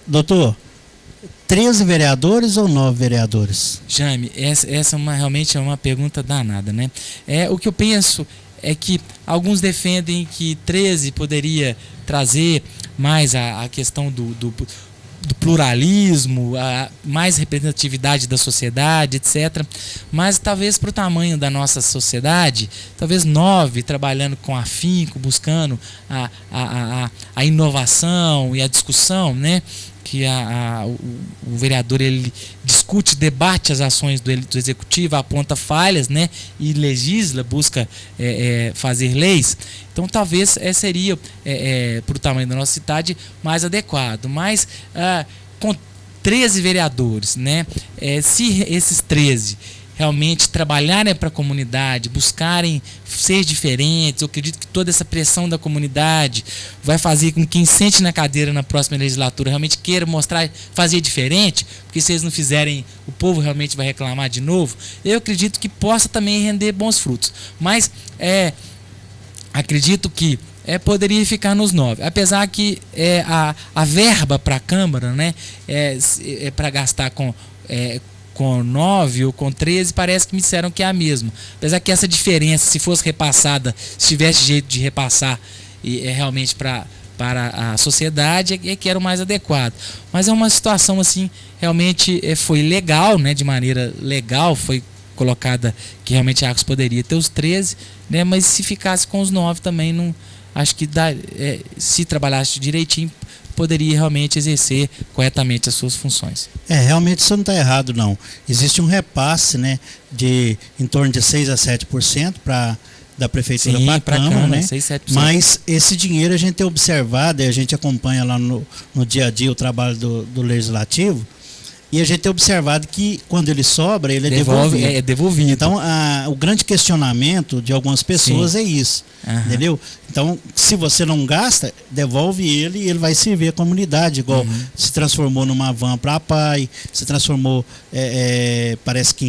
Doutor, 13 vereadores ou 9 vereadores? Jaime, essa realmente é uma pergunta danada, né? O que eu penso é que alguns defendem que 13 poderia trazer mais a questão do pluralismo, a mais representatividade da sociedade, etc. Mas talvez para o tamanho da nossa sociedade, talvez 9 trabalhando com afinco, buscando a inovação e a discussão, né? Que o vereador ele discute, debate as ações do executivo, aponta falhas, né, e legisla, busca fazer leis. Então talvez seria para o tamanho da nossa cidade mais adequado. Mas com 13 vereadores, né, se esses 13 realmente trabalharem para a comunidade, buscarem ser diferentes, eu acredito que toda essa pressão da comunidade vai fazer com que quem sente na cadeira na próxima legislatura realmente queira mostrar, fazer diferente, porque se eles não fizerem, o povo realmente vai reclamar de novo. Eu acredito que possa também render bons frutos, mas acredito que poderia ficar nos 9, apesar que a verba para a Câmara, né, para gastar com 9 ou com 13, parece que me disseram que é a mesma. Apesar que essa diferença, se fosse repassada, se tivesse jeito de repassar realmente para a sociedade, que era o mais adequado. Mas é uma situação assim, realmente foi legal, né, de maneira legal, foi colocada que realmente a Arcos poderia ter os 13, né, mas se ficasse com os 9 também, não, acho que se trabalhasse direitinho, poderia realmente exercer corretamente as suas funções. Realmente isso não está errado, não. Existe um repasse, né, de em torno de 6 a 7% da prefeitura para a Câmara, né? 6, 7%. Mas esse dinheiro a gente tem observado, e a gente acompanha lá no dia a dia o trabalho do Legislativo, e a gente tem observado que quando ele sobra, ele é devolvido. Então, o grande questionamento de algumas pessoas é isso, entendeu? Então, se você não gasta, devolve ele e ele vai servir a comunidade, igual se transformou numa van para a PAI, se transformou, parece que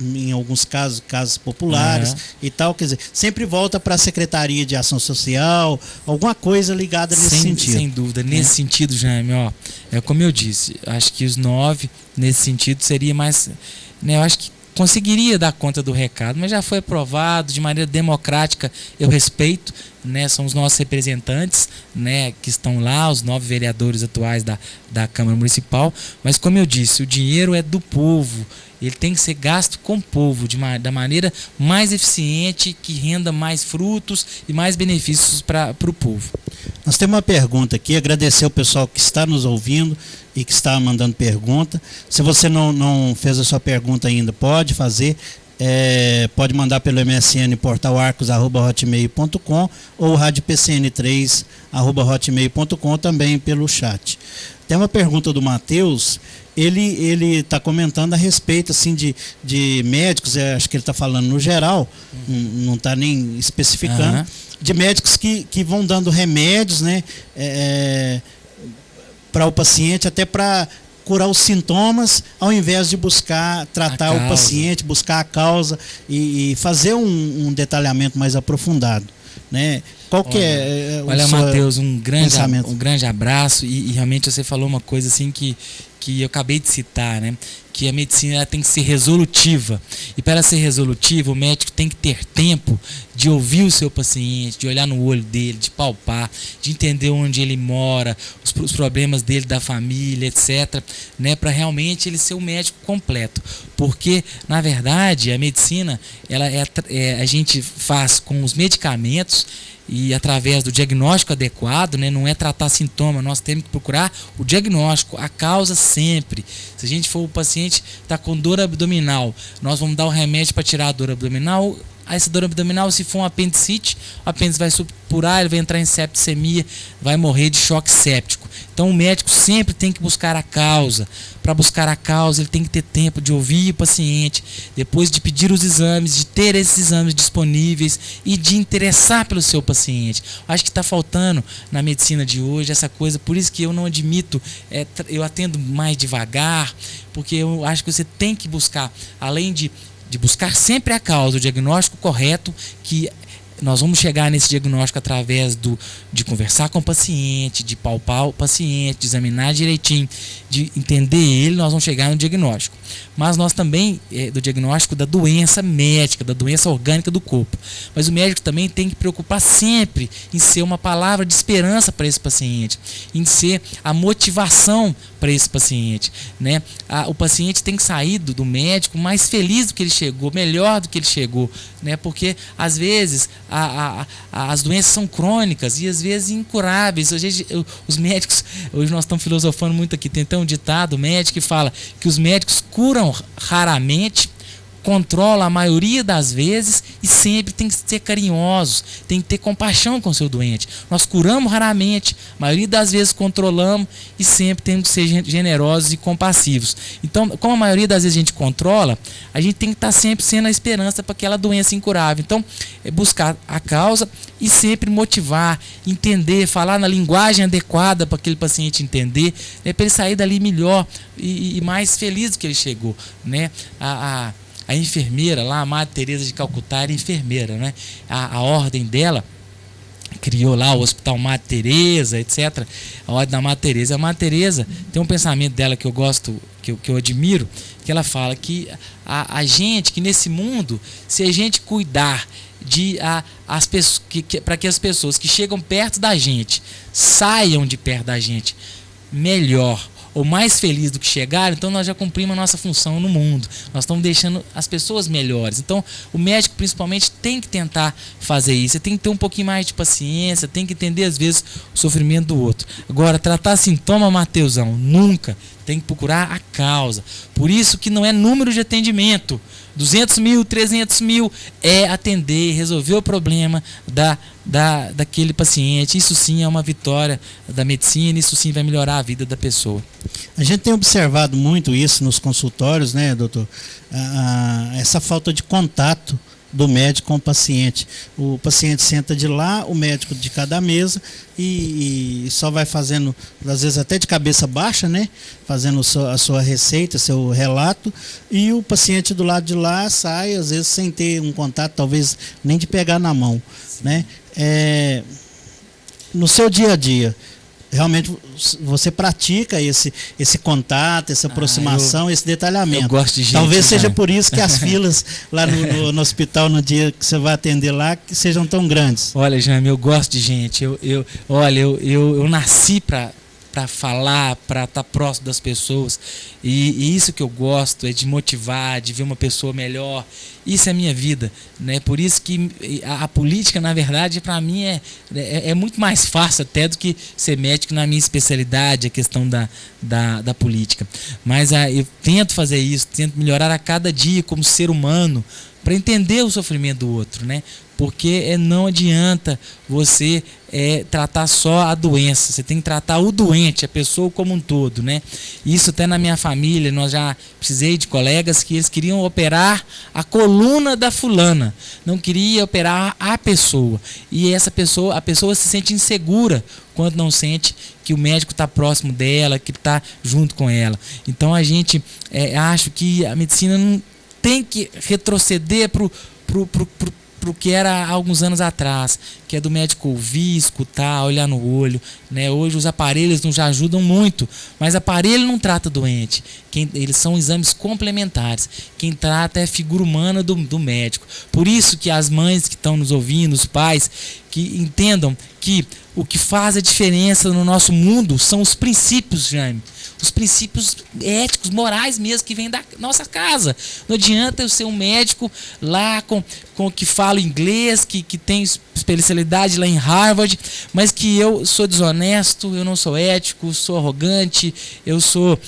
em alguns casos, casas populares e tal, quer dizer, sempre volta para a Secretaria de Ação Social, alguma coisa ligada nesse sentido. Sem dúvida, nesse sentido, Jaime, como eu disse, acho que os 9, nesse sentido, seria mais, né, eu acho que conseguiria dar conta do recado, mas já foi aprovado de maneira democrática, eu respeito, né, são os nossos representantes, né, que estão lá, os 9 vereadores atuais da Câmara Municipal, mas como eu disse, o dinheiro é do povo, ele tem que ser gasto com o povo, da maneira mais eficiente, que renda mais frutos e mais benefícios para o povo. Nós temos uma pergunta aqui, agradecer ao pessoal que está nos ouvindo e que está mandando pergunta. Se você não fez a sua pergunta ainda, pode fazer. Pode mandar pelo MSN portalarcos@hotmail.com ou radiopcn3@hotmail.com, também pelo chat. Tem uma pergunta do Matheus, ele está comentando a respeito assim, de médicos, acho que ele está falando no geral, não está nem especificando, de médicos que vão dando remédios, né, para o paciente, até para curar os sintomas, ao invés de buscar tratar o paciente, buscar a causa e fazer um detalhamento mais aprofundado, né? Qual que olha, Matheus, um grande abraço, e realmente você falou uma coisa assim que eu acabei de citar, né? Que a medicina ela tem que ser resolutiva, e para ela ser resolutiva, o médico tem que ter tempo de ouvir o seu paciente, de olhar no olho dele, de palpar, de entender onde ele mora, os problemas dele, da família, etc., né? Para realmente ele ser um médico completo, porque na verdade a medicina a gente faz com os medicamentos e através do diagnóstico adequado, né? Não é tratar sintoma, nós temos que procurar o diagnóstico, a causa sempre. Se a gente for, o paciente está com dor abdominal, nós vamos dar o remédio para tirar a dor abdominal. Essa dor abdominal, se for um apendicite, o apêndice vai supurar, ele vai entrar em septicemia, vai morrer de choque séptico. Então o médico sempre tem que buscar a causa. Para buscar a causa, ele tem que ter tempo de ouvir o paciente, depois de pedir os exames, de ter esses exames disponíveis e de interessar pelo seu paciente. Acho que está faltando na medicina de hoje essa coisa, por isso que eu não admito, eu atendo mais devagar, porque eu acho que você tem que buscar, além de buscar sempre a causa, o diagnóstico correto, que nós vamos chegar nesse diagnóstico através de conversar com o paciente, de palpar o paciente, de examinar direitinho, de entender ele, nós vamos chegar no diagnóstico. Mas nós também, do diagnóstico da doença médica, da doença orgânica do corpo. Mas o médico também tem que preocupar sempre em ser uma palavra de esperança para esse paciente, em ser a motivação para esse paciente, né? O paciente tem que sair do médico mais feliz do que ele chegou, melhor do que ele chegou, né? Porque às vezes as doenças são crônicas e às vezes incuráveis. Os médicos, hoje nós estamos filosofando muito aqui, tem até um ditado médico que fala que os médicos curam raramente, controla a maioria das vezes e sempre tem que ser carinhosos, tem que ter compaixão com o seu doente. Nós curamos raramente, a maioria das vezes controlamos e sempre temos que ser generosos e compassivos. Então, como a maioria das vezes a gente controla, a gente tem que estar sempre sendo a esperança para aquela doença incurável. Então, é buscar a causa e sempre motivar, entender, falar na linguagem adequada para aquele paciente entender, né, para ele sair dali melhor e mais feliz do que ele chegou, né? A enfermeira lá, a Madre Teresa de Calcutá, era enfermeira, né? A ordem dela criou lá o Hospital Madre Teresa, etc. A ordem da Madre Teresa. A Madre Teresa tem um pensamento dela que eu gosto, que eu admiro, que ela fala que a gente, que nesse mundo, se a gente cuidar para que as pessoas que chegam perto da gente saiam de perto da gente melhor ou mais feliz do que chegaram, então nós já cumprimos a nossa função no mundo. Nós estamos deixando as pessoas melhores. Então, o médico, principalmente, tem que tentar fazer isso. Você tem que ter um pouquinho mais de paciência, tem que entender, às vezes, o sofrimento do outro. Agora, tratar sintoma, Mateusão, nunca. Tem que procurar a causa. Por isso que não é número de atendimento. 200 mil, 300 mil é atender, resolver o problema daquele paciente. Isso sim é uma vitória da medicina, isso sim vai melhorar a vida da pessoa. A gente tem observado muito isso nos consultórios, né, doutor? Essa falta de contato do médico com o paciente. O paciente senta de lá, o médico de cada mesa e só vai fazendo, às vezes até de cabeça baixa, né? Fazendo a sua receita, seu relato, e o paciente do lado de lá sai, às vezes sem ter um contato, talvez nem de pegar na mão, né? No seu dia a dia, realmente você pratica esse contato, essa aproximação, esse detalhamento. Eu gosto de gente. Talvez seja por isso que as filas lá no hospital, no dia que você vai atender lá, que sejam tão grandes. Olha, Jaime, eu gosto de gente. Eu nasci para falar, para estar próximo das pessoas. E isso que eu gosto, é de motivar, de ver uma pessoa melhor. Isso é a minha vida, né? Por isso que a política, na verdade, para mim é muito mais fácil até do que ser médico na minha especialidade, a questão da política. Mas eu tento fazer isso, tento melhorar a cada dia como ser humano, para entender o sofrimento do outro, né? Porque não adianta você tratar só a doença, você tem que tratar o doente, a pessoa como um todo, né? Isso até na minha família, nós já precisei de colegas que eles queriam operar a coluna da fulana, não queria operar a pessoa. E a pessoa se sente insegura quando não sente que o médico está próximo dela, que está junto com ela. Então a gente acho que a medicina não tem que retroceder pro que era há alguns anos atrás, que é do médico ouvir, escutar, olhar no olho, né? Hoje os aparelhos nos ajudam muito, mas aparelho não trata doente. Eles são exames complementares. Quem trata é a figura humana do médico. Por isso que as mães que estão nos ouvindo, os pais, que entendam que o que faz a diferença no nosso mundo são os princípios, Jaime. Os princípios éticos, morais mesmo, que vêm da nossa casa. Não adianta eu ser um médico lá com que fala inglês, que tem especialidade lá em Harvard, mas que eu sou desonesto, eu não sou ético, sou arrogante, eu sou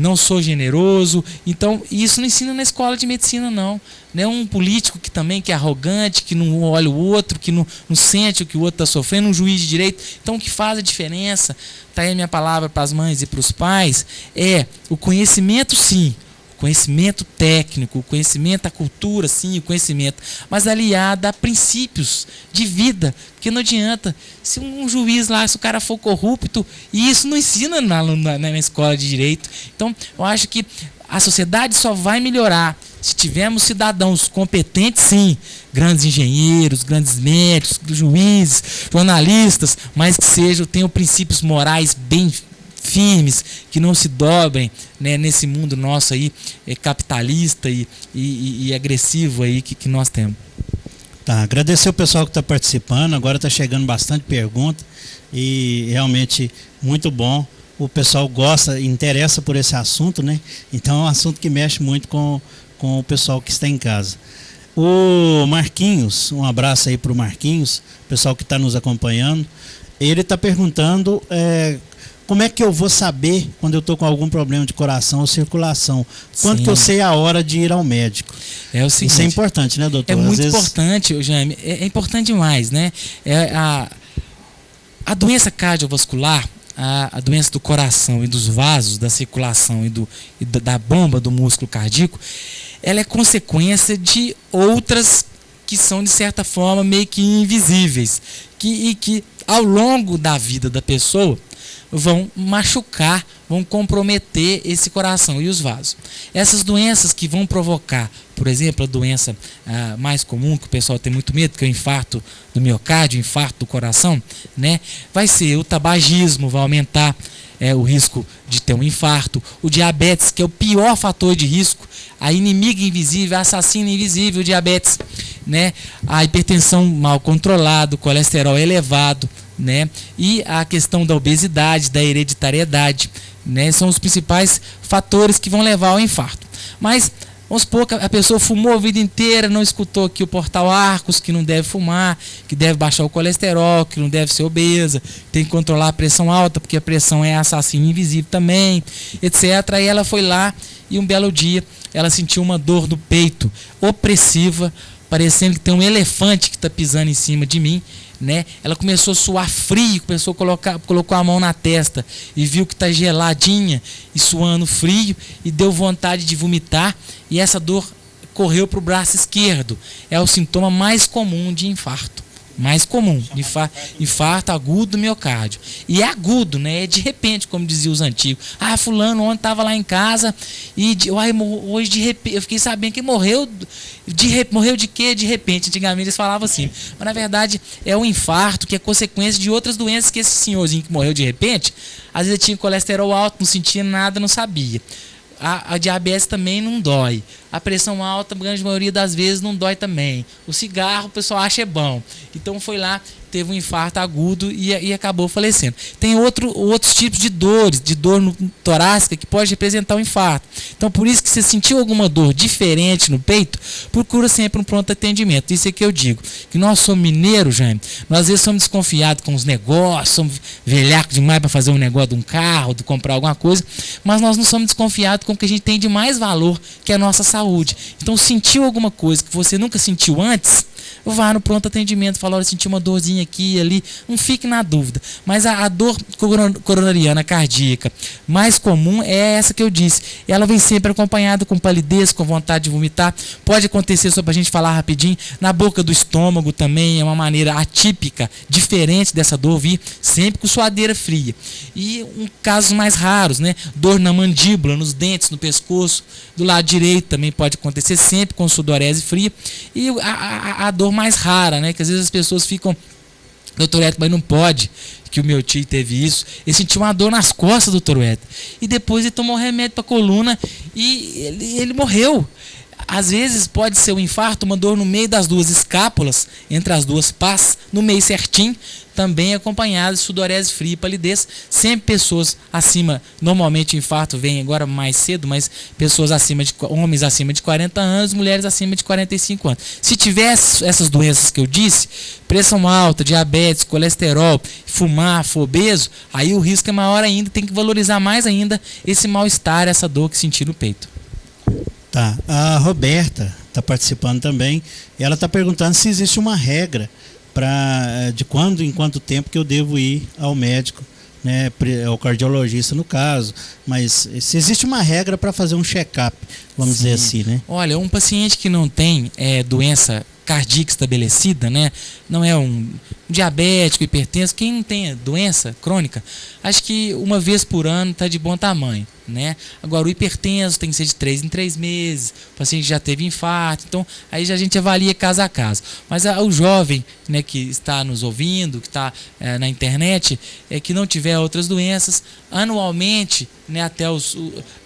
não sou generoso. Então, isso não ensina na escola de medicina, não. Não é um político que é arrogante, que não olha o outro, que não sente o que o outro está sofrendo, um juiz de direito. Então, o que faz a diferença, está aí a minha palavra para as mães e para os pais, é o conhecimento, sim. Conhecimento técnico, o conhecimento da cultura, sim, o conhecimento, mas aliado a princípios de vida, porque não adianta, se um juiz lá, se o cara for corrupto, e isso não ensina na escola de direito. Então, eu acho que A sociedade só vai melhorar se tivermos cidadãos competentes, sim, grandes engenheiros, grandes médicos, juízes, jornalistas, mas que tenham princípios morais bem firmes, que não se dobrem, né, nesse mundo nosso aí, capitalista e agressivo aí que nós temos. Tá, agradecer o pessoal que está participando, agora está chegando bastante pergunta e realmente muito bom. O pessoal gosta, interessa por esse assunto, né? Então é um assunto que mexe muito com o pessoal que está em casa. O Marquinhos, um abraço aí para o Marquinhos, pessoal que está nos acompanhando. Ele está perguntando como é que eu vou saber quando eu estou com algum problema de coração ou circulação? Quando que eu sei a hora de ir ao médico? É o seguinte, isso é importante, né, doutor? É muito importante, Jaime, é importante demais, né? A doença cardiovascular, a doença do coração e dos vasos, da circulação e da bomba do músculo cardíaco, ela é consequência de outras que são, de certa forma, meio que invisíveis, que ao longo da vida da pessoa vão machucar, vão comprometer esse coração e os vasos. Essas doenças que vão provocar, por exemplo, a doença mais comum, que o pessoal tem muito medo, que é o infarto do miocárdio, o infarto do coração, né? Vai ser o tabagismo, vai aumentar o risco de ter um infarto, o diabetes, que é o pior fator de risco, a inimiga invisível, a assassina invisível, o diabetes, né? A hipertensão mal controlada, o colesterol elevado, né? E a questão da obesidade, da hereditariedade, né? São os principais fatores que vão levar ao infarto. Mas vamos supor que a pessoa fumou a vida inteira, não escutou aqui o portal Arcos, que não deve fumar, que deve baixar o colesterol, que não deve ser obesa, tem que controlar a pressão alta, porque a pressão é assassina invisível também, etc. Aí ela foi lá e um belo dia ela sentiu uma dor no peito opressiva, parecendo que tem um elefante que está pisando em cima de mim, né? Ela começou a suar frio, colocou a mão na testa e viu que está geladinha e suando frio e deu vontade de vomitar, e essa dor correu para o braço esquerdo. É o sintoma mais comum de infarto. Mais comum, infarto agudo do miocárdio. E é agudo, né? É de repente, como diziam os antigos. Fulano ontem estava lá em casa e hoje de repente, eu fiquei sabendo que morreu. Morreu de quê? De repente. Antigamente eles falavam assim. Mas na verdade é um infarto que é consequência de outras doenças que esse senhorzinho que morreu de repente, às vezes ele tinha colesterol alto, não sentia nada, não sabia. A diabetes também não dói. A pressão alta, a grande maioria das vezes, não dói também. O cigarro, o pessoal acha bom. Então foi lá, teve um infarto agudo e acabou falecendo. Tem outros tipos de dores, de dor torácica, que pode representar um infarto. Então, por isso que você sentiu alguma dor diferente no peito, procura sempre um pronto atendimento. Isso é que eu digo. Que nós somos mineiros, Jaime, nós às vezes somos desconfiados com os negócios, somos velhacos demais para fazer um negócio de um carro, de comprar alguma coisa, mas nós não somos desconfiados com o que a gente tem de mais valor, que é a nossa saúde. Então, sentiu alguma coisa que você nunca sentiu antes, vá no pronto atendimento, fala, olha, senti uma dorzinha aqui e ali, não fique na dúvida. Mas a dor coronariana cardíaca mais comum é essa que eu disse. Ela vem sempre acompanhada com palidez, com vontade de vomitar. Pode acontecer, só para a gente falar rapidinho, na boca do estômago também, é uma maneira atípica, diferente dessa dor vir, sempre com suadeira fria. E casos mais raros, né? Dor na mandíbula, nos dentes, no pescoço, do lado direito também pode acontecer, sempre com sudorese fria. E a dor mais rara, né? Que às vezes as pessoas ficam, doutor Edson, mas não pode, que o meu tio teve isso. Ele sentiu uma dor nas costas, doutor Edson, e depois ele tomou remédio para a coluna e ele morreu. Às vezes pode ser um infarto, uma dor no meio das duas escápulas, entre as duas pás, no meio certinho, também acompanhado de sudorese fria e palidez. Sempre pessoas acima, normalmente o infarto vem agora mais cedo, mas pessoas homens acima de 40 anos, mulheres acima de 45 anos. Se tiver essas doenças que eu disse, pressão alta, diabetes, colesterol, fumar, for obeso, aí o risco é maior ainda, tem que valorizar mais ainda esse mal-estar, essa dor que sentir no peito. Tá, a Roberta está participando também e ela está perguntando se existe uma regra de quando, em quanto tempo que eu devo ir ao médico, né, ao cardiologista no caso, mas se existe uma regra para fazer um check-up, vamos dizer assim, né? Olha, um paciente que não tem doença cardíaca estabelecida, né, não é um diabético, hipertenso, quem não tem doença crônica, acho que uma vez por ano está de bom tamanho, né? Agora, o hipertenso tem que ser de 3 em 3 meses, o paciente já teve infarto, então aí já a gente avalia caso a caso. Mas o jovem, né, que está nos ouvindo, que está na internet, que não tiver outras doenças, anualmente, né, até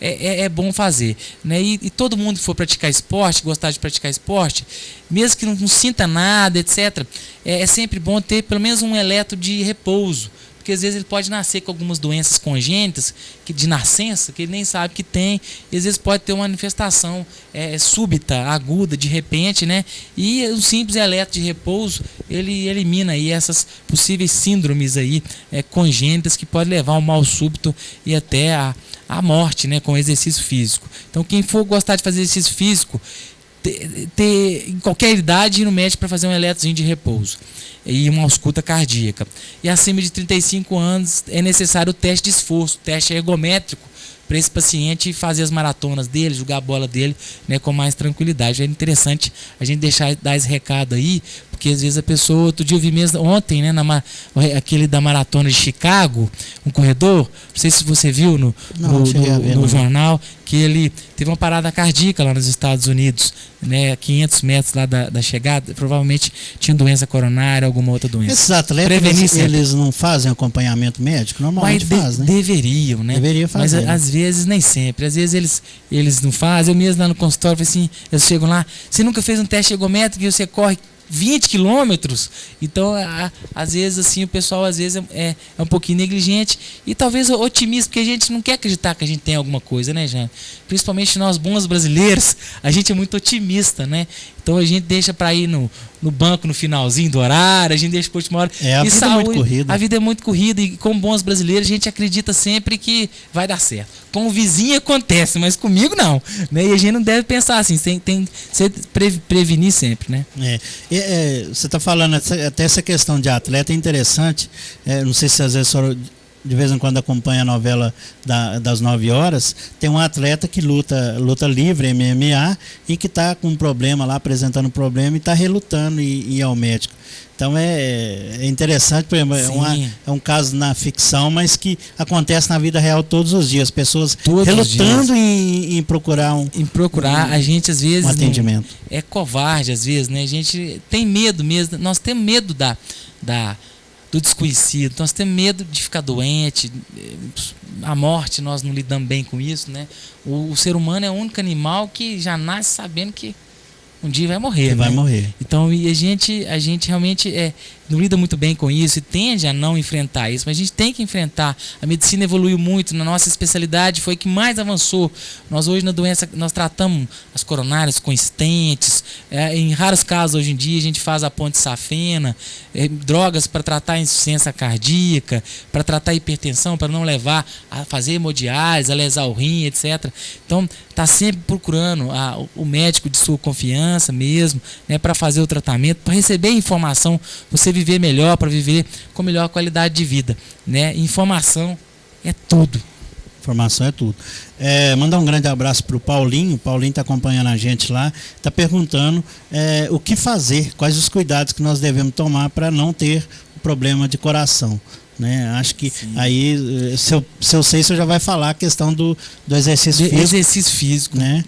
é bom fazer, né? E todo mundo que for praticar esporte, gostar de praticar esporte, mesmo que não sinta nada, etc., é sempre bom ter pelo menos um eletro de repouso, porque às vezes ele pode nascer com algumas doenças congênitas, de nascença, que ele nem sabe que tem, e às vezes pode ter uma manifestação súbita, aguda, de repente, né? E o simples eletro de repouso, ele elimina aí essas possíveis síndromes aí, congênitas, que pode levar a um mal súbito e até a morte, né, com o exercício físico. Então, quem for gostar de fazer exercício físico, ter em qualquer idade, ir no médico para fazer um eletrozinho de repouso e uma ausculta cardíaca. E acima de 35 anos é necessário o teste de esforço, teste ergométrico, para esse paciente fazer as maratonas dele, jogar a bola dele, né, com mais tranquilidade. É interessante a gente dar esse recado aí, porque às vezes a pessoa, outro dia eu vi mesmo, ontem, né, aquele da maratona de Chicago, um corredor, não sei se você viu no jornal, que ele teve uma parada cardíaca lá nos Estados Unidos, né, 500 metros lá da chegada, provavelmente tinha doença coronária, alguma outra doença. Esses atletas, eles não fazem acompanhamento médico? Normalmente fazem, né? Deveriam, né? Deveria fazer. Mas às vezes nem sempre. Às vezes eles não fazem. Eu mesmo lá no consultório, assim, eles chegam lá, você nunca fez um teste ergométrico e você corre 20 quilômetros, então às vezes assim o pessoal às vezes é um pouquinho negligente e talvez otimista, porque a gente não quer acreditar que a gente tem alguma coisa, né, Jean? Principalmente nós bons brasileiros, a gente é muito otimista, né? Então a gente deixa para ir no banco no finalzinho do horário, a gente deixa para a última hora. A vida é muito corrida. A vida é muito corrida e como bons brasileiros a gente acredita sempre que vai dar certo. Com o vizinho acontece, mas comigo não, né? E a gente não deve pensar assim, tem que prevenir sempre, né? Você está falando até essa questão de atleta é interessante. Não sei se às vezes de vez em quando acompanha a novela das 9 horas, tem um atleta que luta livre, MMA, e que está com um problema lá, apresentando um problema e está relutando e ir ao médico. Então é interessante, por exemplo, é um caso na ficção, mas que acontece na vida real todos os dias. Pessoas relutando em procurar a gente às vezes um atendimento. É covarde às vezes, né? A gente tem medo mesmo, nós temos medo do desconhecido, nós temos medo de ficar doente, a morte nós não lidamos bem com isso, né? O ser humano é o único animal que já nasce sabendo que um dia vai morrer, né? Vai morrer. Então, e a gente realmente não lida muito bem com isso e tende a não enfrentar isso, mas a gente tem que enfrentar. A medicina evoluiu muito, na nossa especialidade foi que mais avançou. Nós hoje na doença, nós tratamos as coronárias com stents, em raros casos hoje em dia a gente faz a ponte safena, drogas para tratar a insuficiência cardíaca, para tratar a hipertensão, para não levar a fazer hemodiálise, a lesar o rim, etc. Então, está sempre procurando o médico de sua confiança mesmo, né, para fazer o tratamento, para receber informação, você viver melhor, para viver com melhor qualidade de vida, né? Informação é tudo. Informação é tudo. Mandar um grande abraço para o Paulinho. O Paulinho está acompanhando a gente lá, está perguntando o que fazer, quais os cuidados que nós devemos tomar para não ter problema de coração. Né? Acho que sim. Aí, se eu sei, você já vai falar a questão do exercício físico. Exercício físico, né?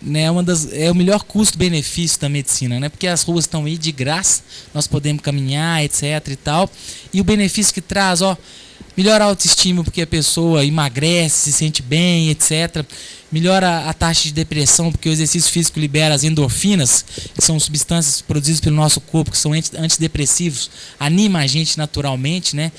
É o melhor custo-benefício da medicina, né? Porque as ruas estão aí de graça, nós podemos caminhar, etc. e tal. E o benefício que traz, melhora a autoestima porque a pessoa emagrece, se sente bem, etc. Melhora a taxa de depressão porque o exercício físico libera as endorfinas, que são substâncias produzidas pelo nosso corpo, que são antidepressivos, anima a gente naturalmente, né?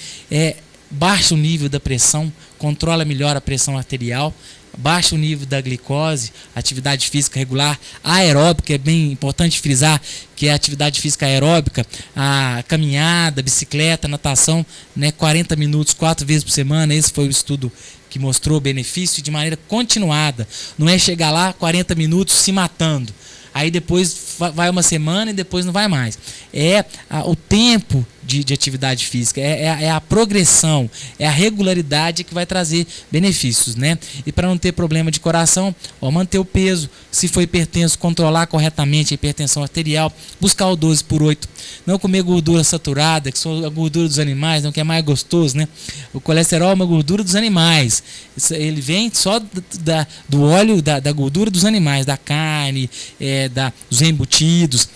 Baixa o nível da pressão, controla melhor a pressão arterial, baixa o nível da glicose, atividade física regular, aeróbica, é bem importante frisar que é a atividade física aeróbica, a caminhada, bicicleta, natação, né, 40 minutos, 4 vezes por semana, esse foi o estudo que mostrou o benefício de maneira continuada, não é chegar lá 40 minutos se matando, aí depois vai uma semana e depois não vai mais. O tempo de atividade física. É a progressão, é a regularidade que vai trazer benefícios, né? E para não ter problema de coração, manter o peso, se for hipertenso, controlar corretamente a hipertensão arterial, buscar o 12/8, não comer gordura saturada, que são a gordura dos animais, não, que é mais gostoso, né? O colesterol é uma gordura dos animais, ele vem só do óleo, da gordura dos animais, da carne, dos embutidos,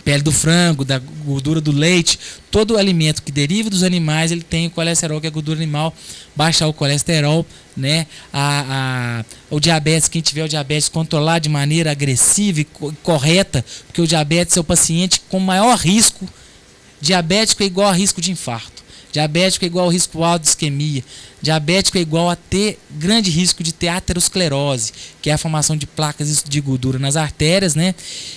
pele do frango, da gordura do leite. Todo alimento que deriva dos animais, ele tem o colesterol, que é a gordura animal. Baixar o colesterol, né? O diabetes, quem tiver o diabetes, controlar de maneira agressiva e correta, porque o diabetes é o paciente com maior risco. Diabético é igual a risco de infarto. Diabético é igual ao risco alto de isquemia. Diabético é igual a ter grande risco de ter aterosclerose, que é a formação de placas de gordura nas artérias, né?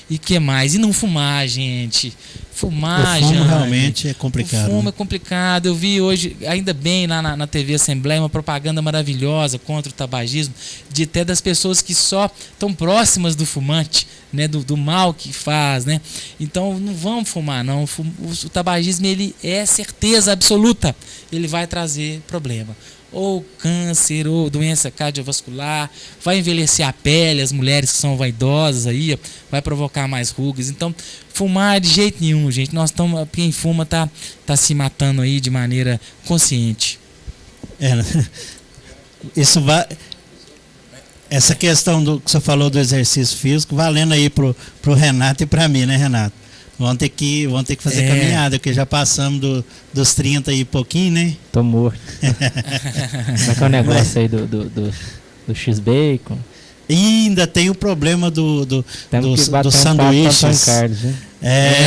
E que mais? E não fumar, gente. Fumar, o fumo realmente é complicado. O fumo é complicado. Eu vi hoje, ainda bem, lá na TV Assembleia, uma propaganda maravilhosa contra o tabagismo, até das pessoas que só estão próximas do fumante, né? Do mal que faz, né? Então, não vamos fumar, não. O tabagismo, ele é certeza absoluta. Ele vai trazer problema. Ou câncer, ou doença cardiovascular, vai envelhecer a pele, as mulheres que são vaidosas aí, vai provocar mais rugas. Então, fumar de jeito nenhum, gente. Quem fuma tá se matando aí de maneira consciente. Isso vai. Essa questão do que você falou do exercício físico, valendo aí pro Renato e para mim, né, Renato? Vão ter que fazer caminhada, porque já passamos dos 30 e pouquinho, né? Tô morto. Como é que é o negócio aí do X-Bacon? E ainda tem o problema dos sanduíches. Carlos, né?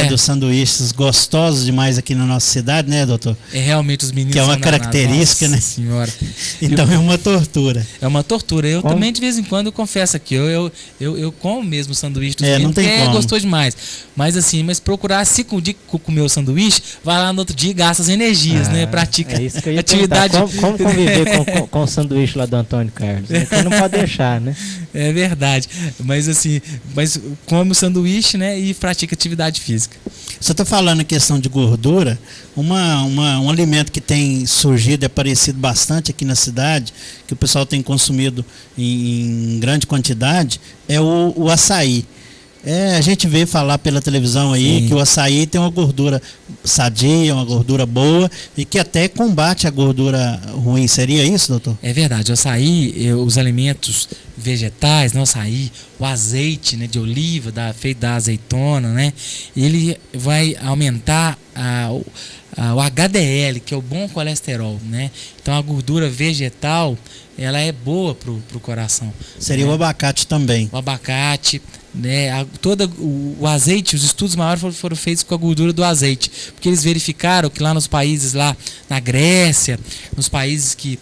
Dos sanduíches gostosos demais aqui na nossa cidade, né, doutor? É realmente os meninos. Que é uma característica, né? Senhora. Então é uma tortura. É uma tortura. Eu também, de vez em quando, eu confesso aqui, eu como mesmo o sanduíche dos meninos, porque é gostoso demais. Mas assim, procurar, se com o dia que comer o sanduíche, vai lá no outro dia e gasta as energias, né? Pratica isso que eu ia atividade. Como conviver com o sanduíche lá do Antônio Carlos? Então não pode deixar, né? É verdade. Mas assim, come o sanduíche, né? E pratica atividade física. Você está falando em questão de gordura, um alimento que tem surgido e aparecido bastante aqui na cidade, que o pessoal tem consumido em grande quantidade, é o açaí. A gente vê falar pela televisão aí, sim, que o açaí tem uma gordura sadia, uma gordura boa e que até combate a gordura ruim. Seria isso, doutor? É verdade. O açaí, os alimentos vegetais, né, o açaí, o azeite, né, de oliva, feito da azeitona, né, ele vai aumentar o HDL, que é o bom colesterol, né? Então a gordura vegetal, ela é boa pro coração. Seria, né? O abacate também. O abacate, né? O azeite, os estudos maiores foram feitos com a gordura do azeite, porque eles verificaram que lá nos países, lá na Grécia, nos países que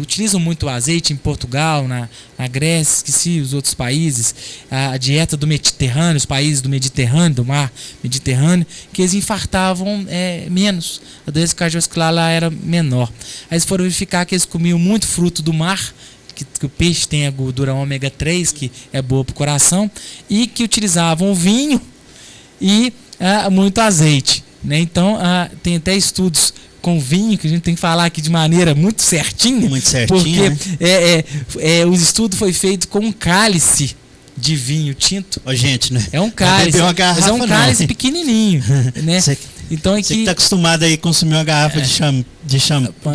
utilizam muito o azeite, em Portugal, na Grécia, esqueci os outros países, a dieta do Mediterrâneo, os países do Mediterrâneo, do mar Mediterrâneo, que eles infartavam menos, a doença cardiovascular lá era menor. Aí eles foram verificar que eles comiam muito fruto do mar, que o peixe tem a gordura ômega 3, que é boa para o coração, e que utilizavam o vinho e muito azeite, né? Então, tem até estudos com vinho, que a gente tem que falar aqui de maneira muito certinha. Muito certinha, porque os estudos foi feito com um cálice de vinho tinto. Gente, né? É um cálice, garrafa, mas é um cálice pequenininho, né? Então você que está acostumado aí a consumir uma garrafa de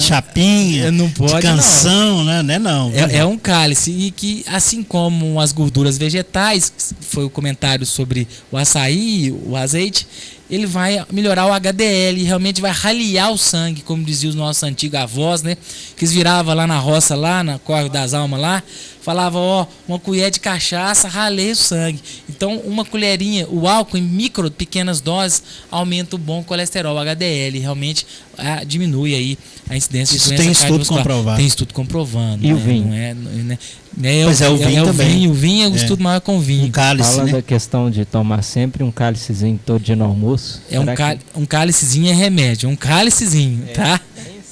chapinha, não pode, de canção, não. Né? Não. É um cálice e que, assim como as gorduras vegetais, foi o comentário sobre o açaí, o azeite, ele vai melhorar o HDL e realmente vai raliar o sangue, como diziam os nossos antigos avós, né? Que eles viravam lá na roça, lá na Córrego das Almas, lá, falava, uma colher de cachaça raleia o sangue. Então, uma colherinha, o álcool em pequenas doses, aumenta o bom colesterol, o HDL, realmente diminui aí a incidência de doença cardiovascular. Tem estudo comprovado. Tem estudo comprovando. E o vinho? Pois o vinho também. O vinho é o estudo maior com o vinho. Um cálice, fala, né? Da questão de tomar sempre um cálicezinho todo dia no almoço. Um cálicezinho é remédio, um cálicezinho, tá?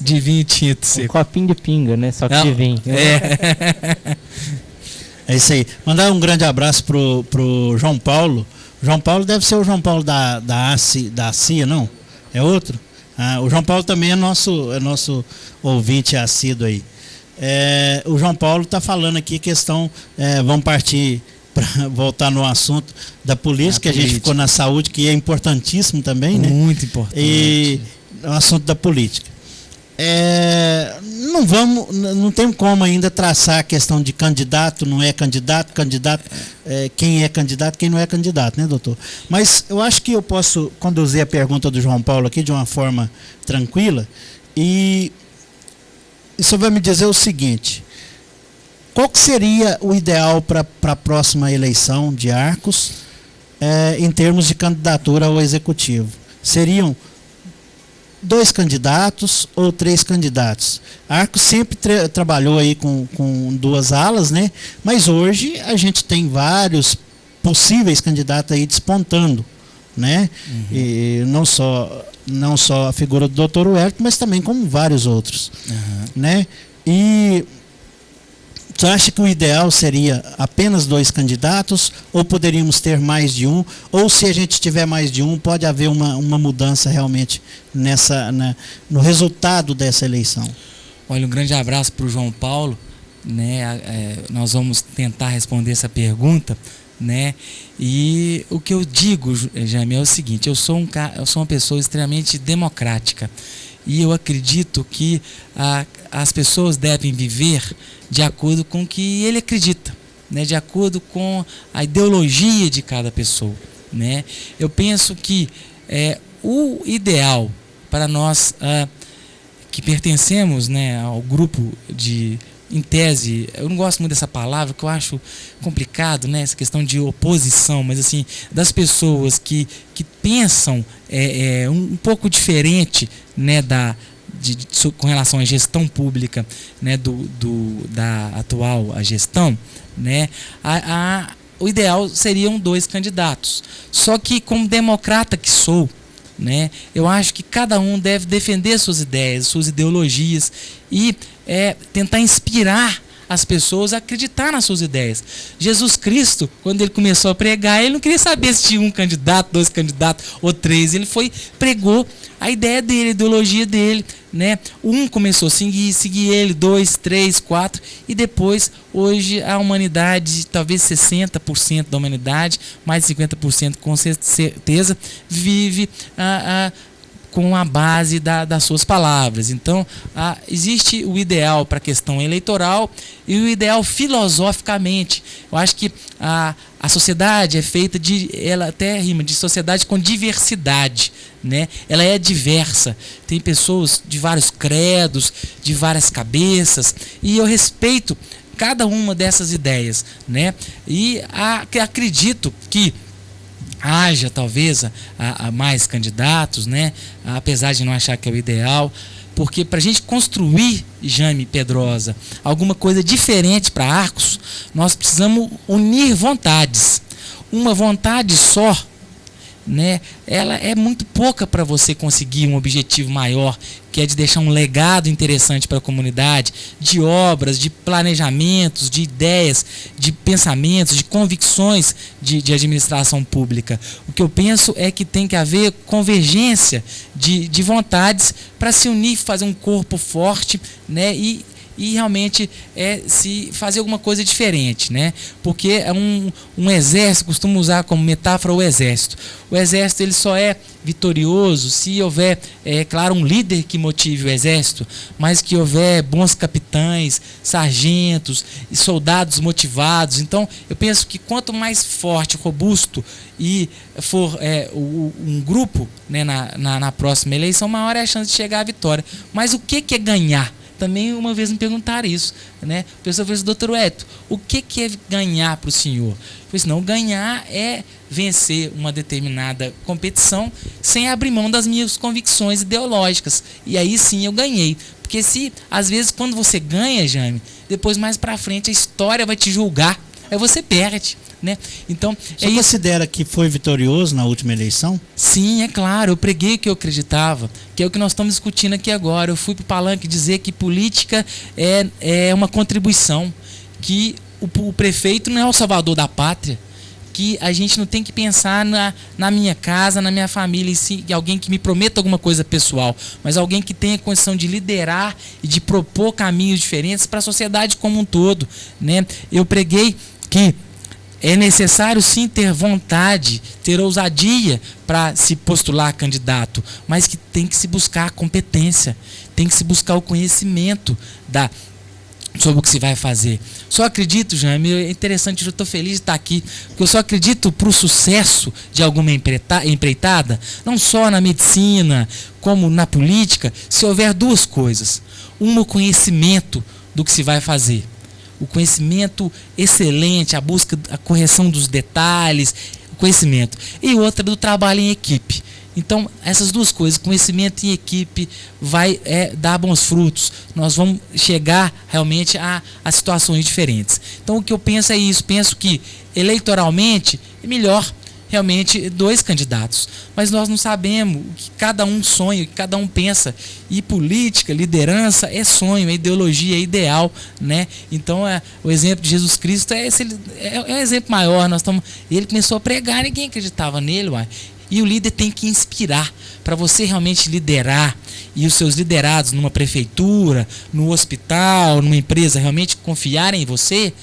De vinho tinto. Um copinho de pinga, né? Só que de vinho. É isso aí. Mandar um grande abraço pro João Paulo. João Paulo deve ser o João Paulo da CIA, não? É outro? O João Paulo também é nosso ouvinte assíduo aí. O João Paulo está falando aqui questão, vamos partir para voltar no assunto da política, que a gente ficou na saúde, que é importantíssimo também, né? Muito importante. E o assunto da política. Não tem como ainda traçar a questão de candidato, não é candidato, quem é candidato, quem não é candidato, né, doutor? Mas eu acho que eu posso conduzir a pergunta do João Paulo aqui de uma forma tranquila, e isso vai me dizer o seguinte: qual que seria o ideal para a próxima eleição de Arcos, em termos de candidatura ao executivo? Seriam 2 candidatos ou 3 candidatos? A Arcos sempre trabalhou aí com 2 alas, né? Mas hoje a gente tem vários possíveis candidatos aí despontando, né? Uhum. E não só a figura do Dr. Wellington, mas também como vários outros, né? E você acha que o ideal seria apenas 2 candidatos, ou poderíamos ter mais de um? Ou se a gente tiver mais de um, pode haver uma mudança realmente no resultado dessa eleição? Olha, um grande abraço para o João Paulo, né? Nós vamos tentar responder essa pergunta, né? E o que eu digo, Jaime, é o seguinte: eu sou uma pessoa extremamente democrática, e eu acredito que as pessoas devem viver de acordo com o que ele acredita, né? De acordo com a ideologia de cada pessoa, né? Eu penso que o ideal para nós que pertencemos, né, ao grupo em tese, eu não gosto muito dessa palavra, que eu acho complicado, né, essa questão de oposição, mas assim, das pessoas que pensam um pouco diferente, né, com relação à gestão pública, né, da atual gestão, né, o ideal seriam 2 candidatos. Só que, como democrata que sou, né, eu acho que cada um deve defender suas ideias, suas ideologias, e tentar inspirar as pessoas a acreditar nas suas ideias. Jesus Cristo, quando ele começou a pregar, ele não queria saber se tinha 1 candidato, 2 candidatos ou 3. Ele pregou a ideia dele, a ideologia dele, né? Começou a seguir ele, 2, 3, 4, e depois, hoje, a humanidade, talvez 60% da humanidade, mais de 50% com certeza, vive com a base das suas palavras. Então, existe o ideal para a questão eleitoral e o ideal filosoficamente. Eu acho que a sociedade é feita ela até rima, de sociedade com diversidade, né? Ela é diversa, tem pessoas de vários credos, de várias cabeças, e eu respeito cada uma dessas ideias, né? E acredito que haja talvez a mais candidatos, né? Apesar de não achar que é o ideal, porque para a gente construir, Jaime Pedrosa, alguma coisa diferente para Arcos, nós precisamos unir vontades. Uma vontade só, né, ela é muito pouca para você conseguir um objetivo maior, que é de deixar um legado interessante para a comunidade, de obras, de planejamentos, de ideias, de pensamentos, de convicções de administração pública. O que eu penso é que tem que haver convergência de vontades para se unir, fazer um corpo forte, né, e realmente se fazer alguma coisa diferente, né? Porque um exército, costumo usar como metáfora o exército. O exército ele só é vitorioso se houver, claro, um líder que motive o exército, mas que houver bons capitães, sargentos e soldados motivados. Então, eu penso que quanto mais forte, robusto e for um grupo, né, na próxima eleição, maior é a chance de chegar à vitória. Mas o que é ganhar? Também uma vez me perguntaram isso, né? A pessoa falou assim: doutor Wellington, o que é ganhar para o senhor? Eu falei assim: não, ganhar é vencer uma determinada competição sem abrir mão das minhas convicções ideológicas. E aí sim eu ganhei. Porque às vezes quando você ganha, Jaime, depois mais para frente a história vai te julgar, aí você perde, né? Então, você considera que foi vitorioso na última eleição? Sim, é claro. Eu preguei o que eu acreditava, que é o que nós estamos discutindo aqui agora. Eu fui para o palanque dizer que política é uma contribuição, que o prefeito não é o salvador da pátria, que a gente não tem que pensar na minha casa, na minha família, em alguém que me prometa alguma coisa pessoal, mas alguém que tenha condição de liderar e de propor caminhos diferentes para a sociedade como um todo, né? Eu preguei que é necessário sim ter vontade, ter ousadia para se postular candidato, mas que tem que se buscar a competência, tem que se buscar o conhecimento sobre o que se vai fazer. Só acredito, Jaime, é interessante, eu estou feliz de estar aqui, porque eu só acredito para o sucesso de alguma empreitada, não só na medicina, como na política, se houver duas coisas. Uma, o conhecimento do que se vai fazer. O conhecimento excelente, a busca, a correção dos detalhes, o conhecimento. E outra, do trabalho em equipe. Então, essas duas coisas, conhecimento em equipe, vai dar bons frutos. Nós vamos chegar realmente a situações diferentes. Então, o que eu penso é isso. Penso que, eleitoralmente, é melhor realmente 2 candidatos. Mas nós não sabemos o que cada um sonha, o que cada um pensa. E política, liderança é sonho, é ideologia, é ideal, né? Então, o exemplo de Jesus Cristo é um exemplo maior. Ele começou a pregar, ninguém acreditava nele, uai. E o líder tem que inspirar. Para você realmente liderar e os seus liderados numa prefeitura, no hospital, numa empresa realmente confiarem em você,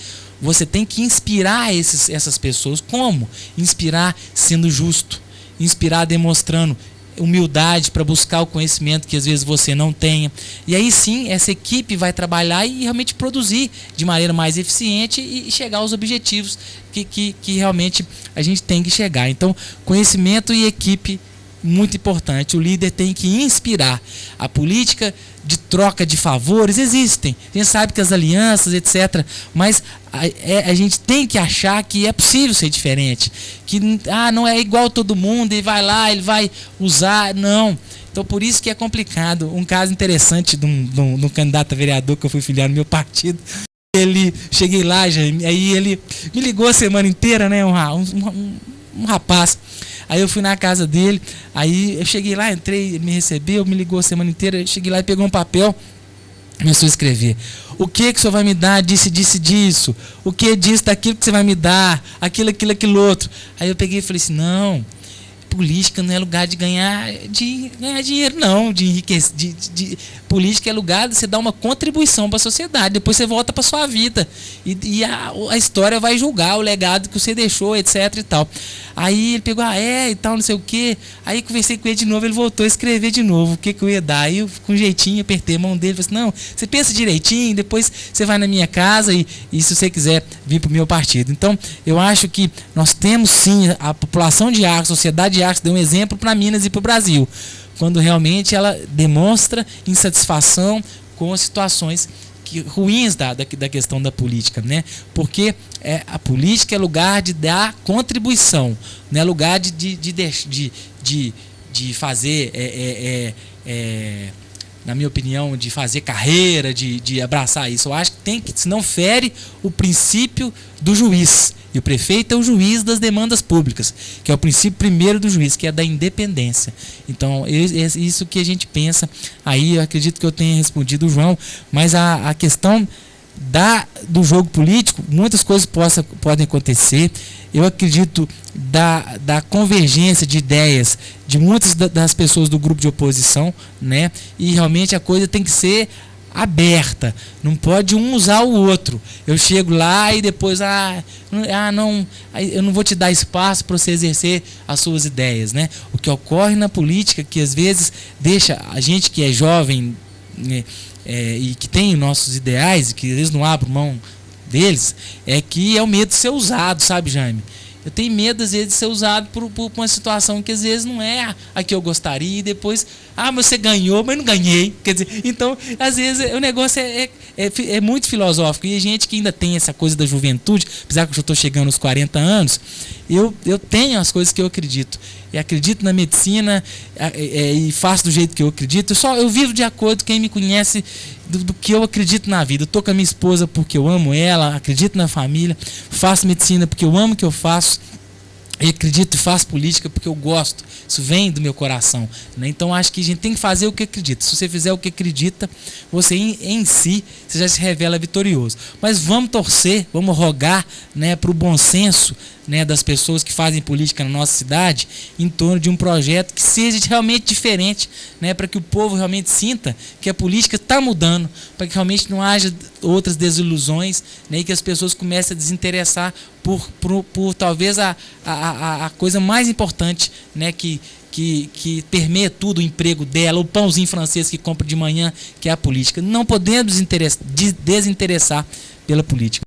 você tem que inspirar essas pessoas. Como? Inspirar sendo justo, inspirar demonstrando humildade para buscar o conhecimento que às vezes você não tenha. E aí sim, essa equipe vai trabalhar e realmente produzir de maneira mais eficiente e chegar aos objetivos que realmente a gente tem que chegar. Então, conhecimento e equipe, muito importante. O líder tem que inspirar. A política de troca de favores existem. A gente sabe que as alianças, etc. Mas a gente tem que achar que é possível ser diferente. Que não é igual todo mundo e vai lá, ele vai usar. Não. Então, por isso que é complicado. Um caso interessante de um candidato a vereador que eu fui filiar no meu partido. Cheguei lá, aí ele me ligou a semana inteira, né? Um rapaz. Aí eu fui na casa dele, aí eu cheguei lá, entrei, ele me recebeu, me ligou a semana inteira, eu cheguei lá e pegou um papel, começou a escrever. O que o senhor vai me dar disso? O que disso, daquilo que você vai me dar, aquilo outro. Aí eu peguei e falei assim, não, política não é lugar de ganhar dinheiro, não, de enriquecer. Política é lugar de você dar uma contribuição para a sociedade, depois você volta para sua vida. E a história vai julgar o legado que você deixou, etc e tal. Aí ele pegou, e tal, não sei o quê. Aí conversei com ele de novo, ele voltou a escrever de novo o que eu ia dar. Aí eu, com um jeitinho, apertei a mão dele, falei assim, não, você pensa direitinho, depois você vai na minha casa e se você quiser vir para o meu partido. Então, eu acho que nós temos sim, a população de Arcos, a sociedade de Arcos deu um exemplo para Minas e para o Brasil, quando realmente ela demonstra insatisfação com as situações ruins da questão da política, né? Porque a política é lugar de dar contribuição, não é lugar de fazer, na minha opinião, de fazer carreira, de abraçar isso. Eu acho que senão fere o princípio do juiz. E o prefeito é o juiz das demandas públicas, que é o princípio primeiro do juiz, que é da independência. Então, é isso que a gente pensa. Aí eu acredito que eu tenha respondido o João, mas a questão do jogo político, muitas coisas podem acontecer. Eu acredito da convergência de ideias de muitas das pessoas do grupo de oposição, né? E realmente a coisa tem que ser aberta, não pode um usar o outro. Eu chego lá e depois não, eu não vou te dar espaço para você exercer as suas ideias, né? O que ocorre na política, que às vezes deixa a gente que é jovem, né, e que tem nossos ideais e que às vezes não abre mão deles, é que é o medo de ser usado, sabe, Jaime? Eu tenho medo, às vezes, de ser usado por uma situação que, às vezes, não é a que eu gostaria. E depois, mas você ganhou, mas não ganhei. Quer dizer, então, às vezes, o negócio é muito filosófico. E a gente que ainda tem essa coisa da juventude, apesar que eu estou chegando aos 40 anos, eu tenho as coisas que eu acredito. E acredito na medicina e faço do jeito que eu acredito. Eu vivo de acordo, quem me conhece, do que eu acredito na vida. Eu estou com a minha esposa porque eu amo ela, acredito na família, faço medicina porque eu amo o que eu faço, e acredito e faço política porque eu gosto. Isso vem do meu coração, né? Então acho que a gente tem que fazer o que acredita. Se você fizer o que acredita, você em si você já se revela vitorioso. Mas vamos torcer, vamos rogar, né, para o bom senso né, das pessoas que fazem política na nossa cidade em torno de um projeto que seja realmente diferente, né, para que o povo realmente sinta que a política está mudando, para que realmente não haja outras desilusões, né, e que as pessoas comecem a desinteressar por talvez a coisa mais importante, né, que permeia tudo, o emprego dela, o pãozinho francês que compra de manhã, que é a política. Não podemos desinteressar pela política.